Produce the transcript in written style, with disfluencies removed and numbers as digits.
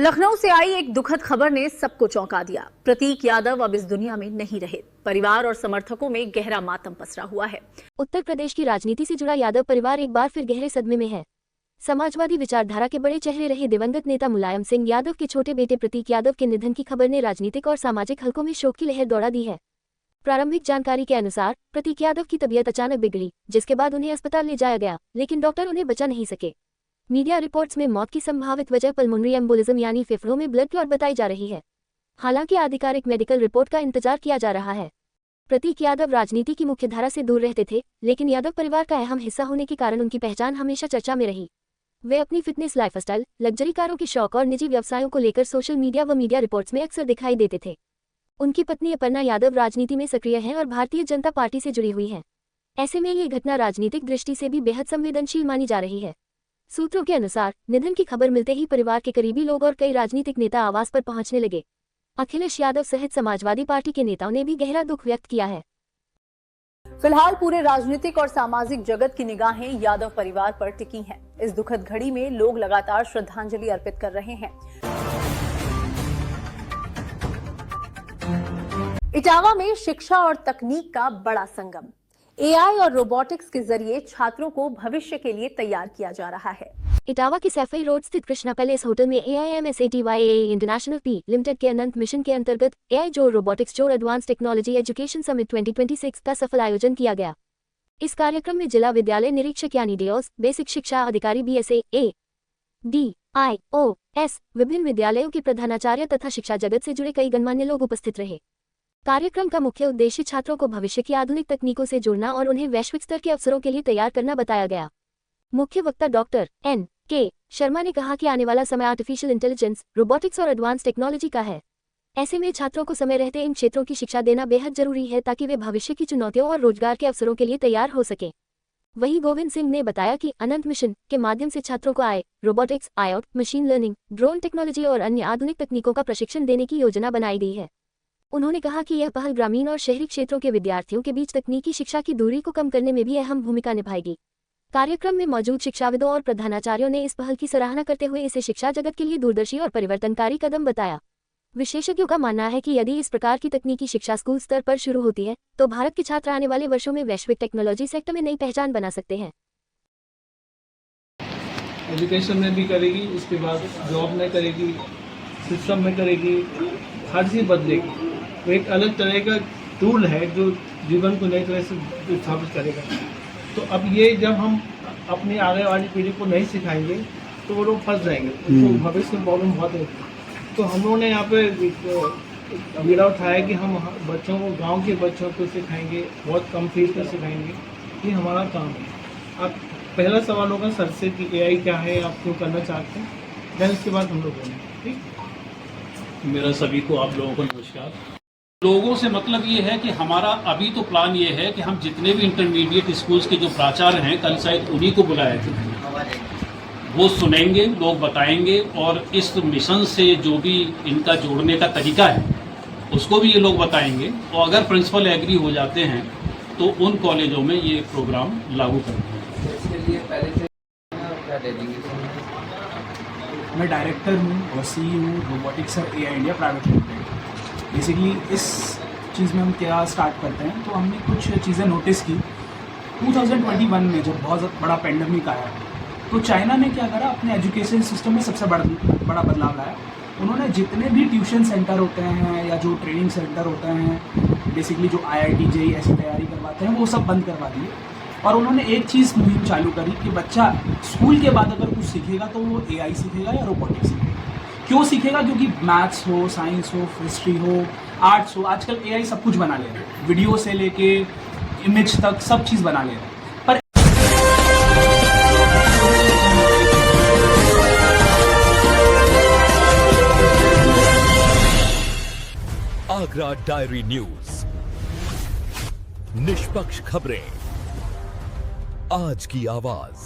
लखनऊ से आई एक दुखद खबर ने सबको चौंका दिया। प्रतीक यादव अब इस दुनिया में नहीं रहे। परिवार और समर्थकों में गहरा मातम पसरा हुआ है। उत्तर प्रदेश की राजनीति से जुड़ा यादव परिवार एक बार फिर गहरे सदमे में है। समाजवादी विचारधारा के बड़े चेहरे रहे दिवंगत नेता मुलायम सिंह यादव के छोटे बेटे प्रतीक यादव के निधन की खबर ने राजनीतिक और सामाजिक हलकों में शोक की लहर दौड़ा दी है। प्रारंभिक जानकारी के अनुसार प्रतीक यादव की तबीयत अचानक बिगड़ी, जिसके बाद उन्हें अस्पताल ले जाया गया, लेकिन डॉक्टर उन्हें बचा नहीं सके। मीडिया रिपोर्ट्स में मौत की संभावित वजह पल्मोनरी एम्बोलिज्म यानी फेफड़ों में ब्लड क्लॉट बताई जा रही है। हालांकि आधिकारिक मेडिकल रिपोर्ट का इंतजार किया जा रहा है। प्रतीक यादव राजनीति की मुख्यधारा से दूर रहते थे, लेकिन यादव परिवार का अहम हिस्सा होने के कारण उनकी पहचान हमेशा चर्चा में रही। वे अपनी फिटनेस लाइफस्टाइल, लग्जरी कारों के शौक और निजी व्यवसायों को लेकर सोशल मीडिया व मीडिया रिपोर्ट्स में अक्सर दिखाई देते थे। उनकी पत्नी अपर्णा यादव राजनीति में सक्रिय हैं और भारतीय जनता पार्टी से जुड़ी हुई हैं। ऐसे में ये घटना राजनीतिक दृष्टि से भी बेहद संवेदनशील मानी जा रही है। सूत्रों के अनुसार निधन की खबर मिलते ही परिवार के करीबी लोग और कई राजनीतिक नेता आवास पर पहुंचने लगे। अखिलेश यादव सहित समाजवादी पार्टी के नेताओं ने भी गहरा दुख व्यक्त किया है। फिलहाल पूरे राजनीतिक और सामाजिक जगत की निगाहें यादव परिवार पर टिकी हैं। इस दुखद घड़ी में लोग लगातार श्रद्धांजलि अर्पित कर रहे हैं। इटावा में शिक्षा और तकनीक का बड़ा संगम। एआई और रोबोटिक्स के जरिए छात्रों को भविष्य के लिए तैयार किया जा रहा है। इटावा के सैफई रोड स्थित कृष्णा पैलेस होटल में AIMSATYAA इंटरनेशनल पी लिमिटेड के अनंत मिशन के अंतर्गत AI जोड़ रोबोटिक्स जोड़ एडवांस टेक्नोलॉजी एजुकेशन समिट 2026 का सफल आयोजन किया गया। इस कार्यक्रम में जिला विद्यालय निरीक्षक यानी DOS, बेसिक शिक्षा अधिकारी BSA DIOS, विभिन्न विद्यालयों के प्रधानाचार्य तथा शिक्षा जगत से जुड़े कई गणमान्य लोग उपस्थित रहे। कार्यक्रम का मुख्य उद्देश्य छात्रों को भविष्य की आधुनिक तकनीकों से जोड़ना और उन्हें वैश्विक स्तर के अवसरों के लिए तैयार करना बताया गया। मुख्य वक्ता डॉक्टर N.K. शर्मा ने कहा कि आने वाला समय आर्टिफिशियल इंटेलिजेंस, रोबोटिक्स और एडवांस टेक्नोलॉजी का है। ऐसे में छात्रों को समय रहते इन क्षेत्रों की शिक्षा देना बेहद जरूरी है ताकि वे भविष्य की चुनौतियों और रोजगार के अवसरों के लिए तैयार हो सके। वहीं गोविंद सिंह ने बताया कि अनंत मिशन के माध्यम से छात्रों को AI, robotics, IoT, machine learning, drone technology और अन्य आधुनिक तकनीकों का प्रशिक्षण देने की योजना बनाई गई है। उन्होंने कहा कि यह पहल ग्रामीण और शहरी क्षेत्रों के विद्यार्थियों के बीच तकनीकी शिक्षा की दूरी को कम करने में भी अहम भूमिका निभाएगी। कार्यक्रम में मौजूद शिक्षाविदों और प्रधानाचार्यों ने इस पहल की सराहना करते हुए इसे शिक्षा जगत के लिए दूरदर्शी और परिवर्तनकारी कदम बताया। विशेषज्ञों का मानना है कि यदि इस प्रकार की तकनीकी शिक्षा स्कूल स्तर पर शुरू होती है, तो भारत के छात्र आने वाले वर्षों में वैश्विक टेक्नोलॉजी सेक्टर में नई पहचान बना सकते हैं। एजुकेशन में भी करेगी, उसके बाद जॉब में करेगी, सिस्टम में करेगी, हर चीज़ बदलेगी। तो एक अलग तरह का टूल है जो जीवन को नई तरह से स्थापित करेगा। तो अब ये जब हम अपनी आगे वाली पीढ़ी को नहीं सिखाएंगे तो वो लोग फंस जाएंगे, तो भविष्य में प्रॉब्लम बहुत है। तो हम लोगों ने यहाँ पे बीड़ा उठाया कि हम बच्चों को, गांव के बच्चों को सिखाएंगे, बहुत कम फीस पर सिखाएंगे। ये हमारा काम है। अब पहला सवाल होगा सर से कि AI क्या है, आप क्यों करना चाहते हैं, देन उसके बाद हम लोग बोलेंगे। ठीक। मेरा सभी को, आप लोगों को नमस्कार। लोगों से मतलब ये है कि हमारा अभी तो प्लान ये है कि हम जितने भी इंटरमीडिएट स्कूल्स के जो प्राचार्य हैं, कल शायद उन्हीं को बुलाया जाए। वो सुनेंगे, लोग बताएंगे और इस मिशन से जो भी इनका जोड़ने का तरीका है उसको भी ये लोग बताएंगे। और अगर प्रिंसिपल एग्री हो जाते हैं तो उन कॉलेजों में ये प्रोग्राम लागू करेंगे। इसके लिए पहले से क्या दे देंगे? मैं डायरेक्टर हूँ और CEO हूँ रोबोटिक्स और AI India private limited. Basically इस चीज़ में हम क्या स्टार्ट करते हैं, तो हमने कुछ चीज़ें नोटिस की 2021 में जब बहुत बड़ा पेंडेमिक आया, तो चाइना ने क्या करा, अपने एजुकेशन सिस्टम में सबसे बड़ा बदलाव लाया। उन्होंने जितने भी ट्यूशन सेंटर होते हैं या जो ट्रेनिंग सेंटर होते हैं, बेसिकली जो IIT JEE ऐसी तैयारी करवाते हैं, वो सब बंद करवा दिए। और उन्होंने एक चीज़ मुहिम चालू करी कि बच्चा स्कूल के बाद अगर कुछ सीखेगा तो वो AI सीखेगा या रोबोटिक्स सीखेगा। क्यों सीखेगा? क्योंकि मैथ्स हो, साइंस हो, हिस्ट्री हो, आर्ट्स हो, आजकल AI सब कुछ बना ले रहा है, वीडियो से लेके इमेज तक सब चीज़ बना ले रहा है। पर आगरा डायरी न्यूज, निष्पक्ष खबरें, आज की आवाज।